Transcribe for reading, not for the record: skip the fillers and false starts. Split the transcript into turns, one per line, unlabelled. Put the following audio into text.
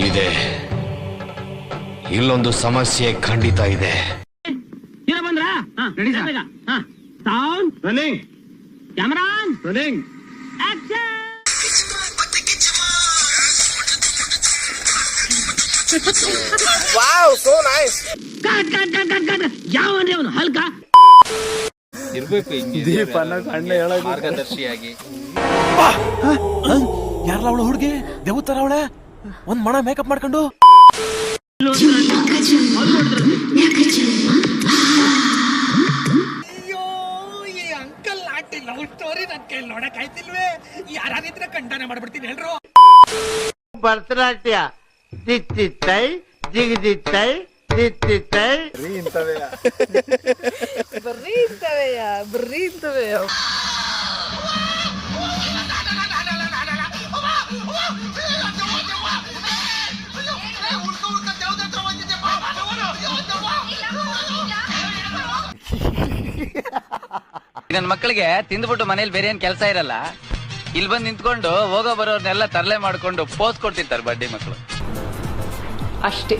ಇದೆ, ಇಲ್ಲೊಂದು ಸಮಸ್ಯೆ ಖಂಡಿತ ಇದೆ.
Sound running, camera running, action.
Wow, so nice.
Cut cut cut cut cut. ಯಾವನ್ರಿ ಅವನು ಹಲ್ಕ
ಇರ್ಬೇಕು
ದೀಪನ ಕಣ್ಣ ಹೇಳೋದು
ಮಾರ್ಗದರ್ಶಿಯಾಗಿ.
ಯಾರಲ್ಲ ಅವಳು ಹುಡುಗಿ ದೇವತರ ಅವಳೆ ಒಂದ್ ಮಣ ಮೇಕಪ್ ಮಾಡ್ಕೊಂಡು
ಅಯ್ಯೋ, ಈ ಅಂಕಲ್ ಆಂಟಿ ಲವ್ ಸ್ಟೋರಿ ನನ್ ಕೈ ನೋಡಕ್ ಆಯ್ತಿಲ್ವೇ? ಯಾರಿದ್ರೆ ಖಂಡನೆ ಮಾಡ್ಬಿಡ್ತೀನಿ ಹೇಳ್ರು.
ಭರತನಾಟ್ಯ ತಿತ್ತಿತ್ತೈ ಜಿಗಿದಿತ್ತೈ ತಿತ್ತಿತ್ತೈ
ಬರೀ ಇಂತವೆಯ
ನನ್ನ ಮಕ್ಕಳಿಗೆ ತಿಂದ್ಬಿಟ್ಟು ಮನೇಲಿ ಬೇರೆ ಏನ್ ಕೆಲಸ ಇರಲ್ಲ, ಇಲ್ಲಿ ಬಂದು ನಿಂತ್ಕೊಂಡು ಹೋಗೋ ಬರೋರ್ನೆಲ್ಲ ತರಲೆ ಮಾಡ್ಕೊಂಡು ಪೋಸ್ ಕೊಡ್ತಿರ್ತಾರೆ ಬಡ್ಡಿ ಮಕ್ಕಳು
ಅಷ್ಟೇ.